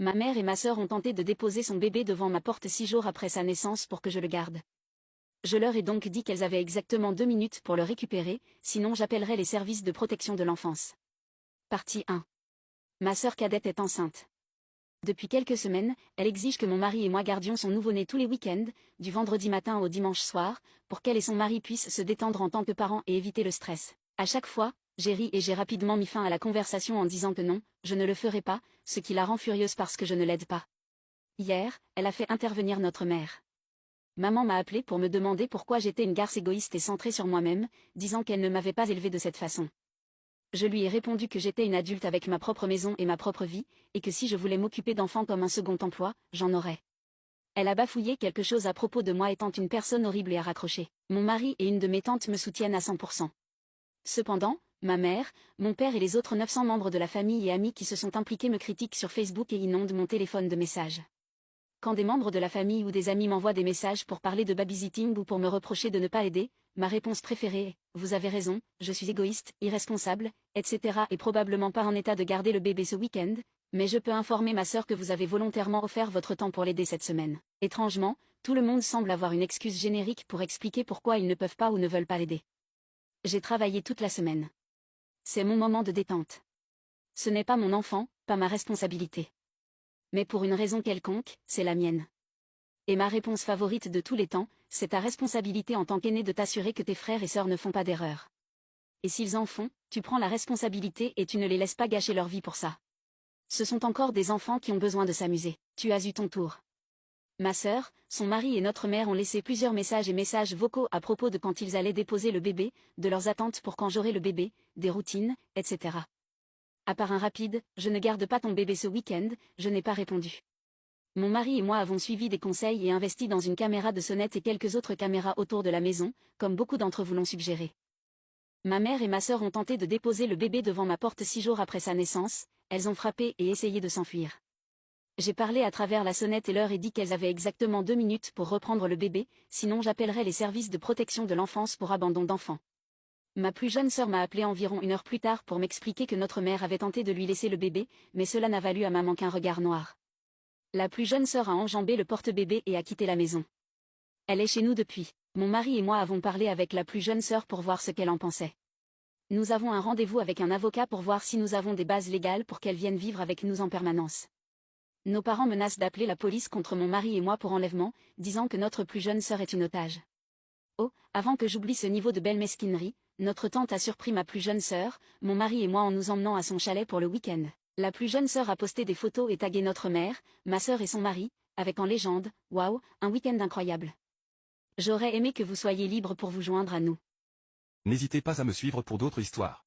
Ma mère et ma sœur ont tenté de déposer son bébé devant ma porte 6 jours après sa naissance pour que je le garde. Je leur ai donc dit qu'elles avaient exactement 2 minutes pour le récupérer, sinon j'appellerais les services de protection de l'enfance. Partie 1. Ma sœur cadette est enceinte. Depuis quelques semaines, elle exige que mon mari et moi gardions son nouveau-né tous les week-ends, du vendredi matin au dimanche soir, pour qu'elle et son mari puissent se détendre en tant que parents et éviter le stress. À chaque fois, j'ai ri et j'ai rapidement mis fin à la conversation en disant que non, je ne le ferai pas, ce qui la rend furieuse parce que je ne l'aide pas. Hier, elle a fait intervenir notre mère. Maman m'a appelé pour me demander pourquoi j'étais une garce égoïste et centrée sur moi-même, disant qu'elle ne m'avait pas élevée de cette façon. Je lui ai répondu que j'étais une adulte avec ma propre maison et ma propre vie, et que si je voulais m'occuper d'enfants comme un second emploi, j'en aurais. Elle a bafouillé quelque chose à propos de moi étant une personne horrible et à raccrocher. Mon mari et une de mes tantes me soutiennent à 100%. Cependant, ma mère, mon père et les autres 900 membres de la famille et amis qui se sont impliqués me critiquent sur Facebook et inondent mon téléphone de messages. Quand des membres de la famille ou des amis m'envoient des messages pour parler de babysitting ou pour me reprocher de ne pas aider, ma réponse préférée est « Vous avez raison, je suis égoïste, irresponsable, etc. et probablement pas en état de garder le bébé ce week-end, mais je peux informer ma sœur que vous avez volontairement offert votre temps pour l'aider cette semaine. » Étrangement, tout le monde semble avoir une excuse générique pour expliquer pourquoi ils ne peuvent pas ou ne veulent pas l'aider. J'ai travaillé toute la semaine. C'est mon moment de détente. Ce n'est pas mon enfant, pas ma responsabilité. Mais pour une raison quelconque, c'est la mienne. Et ma réponse favorite de tous les temps, c'est ta responsabilité en tant qu'aîné de t'assurer que tes frères et sœurs ne font pas d'erreur. Et s'ils en font, tu prends la responsabilité et tu ne les laisses pas gâcher leur vie pour ça. Ce sont encore des enfants qui ont besoin de s'amuser. Tu as eu ton tour. Ma sœur, son mari et notre mère ont laissé plusieurs messages et messages vocaux à propos de quand ils allaient déposer le bébé, de leurs attentes pour quand j'aurai le bébé, des routines, etc. À part un rapide « Je ne garde pas ton bébé ce week-end », je n'ai pas répondu. Mon mari et moi avons suivi des conseils et investi dans une caméra de sonnette et quelques autres caméras autour de la maison, comme beaucoup d'entre vous l'ont suggéré. Ma mère et ma sœur ont tenté de déposer le bébé devant ma porte 6 jours après sa naissance, elles ont frappé et essayé de s'enfuir. J'ai parlé à travers la sonnette et leur ai dit qu'elles avaient exactement 2 minutes pour reprendre le bébé, sinon j'appellerais les services de protection de l'enfance pour abandon d'enfants. Ma plus jeune sœur m'a appelé environ 1 heure plus tard pour m'expliquer que notre mère avait tenté de lui laisser le bébé, mais cela n'a valu à maman qu'un regard noir. La plus jeune sœur a enjambé le porte-bébé et a quitté la maison. Elle est chez nous depuis. Mon mari et moi avons parlé avec la plus jeune sœur pour voir ce qu'elle en pensait. Nous avons un rendez-vous avec un avocat pour voir si nous avons des bases légales pour qu'elle vienne vivre avec nous en permanence. Nos parents menacent d'appeler la police contre mon mari et moi pour enlèvement, disant que notre plus jeune sœur est une otage. Oh, avant que j'oublie ce niveau de belle mesquinerie, notre tante a surpris ma plus jeune sœur, mon mari et moi en nous emmenant à son chalet pour le week-end. La plus jeune sœur a posté des photos et tagué notre mère, ma sœur et son mari, avec en légende « Waouh, un week-end incroyable ». J'aurais aimé que vous soyez libre pour vous joindre à nous. N'hésitez pas à me suivre pour d'autres histoires.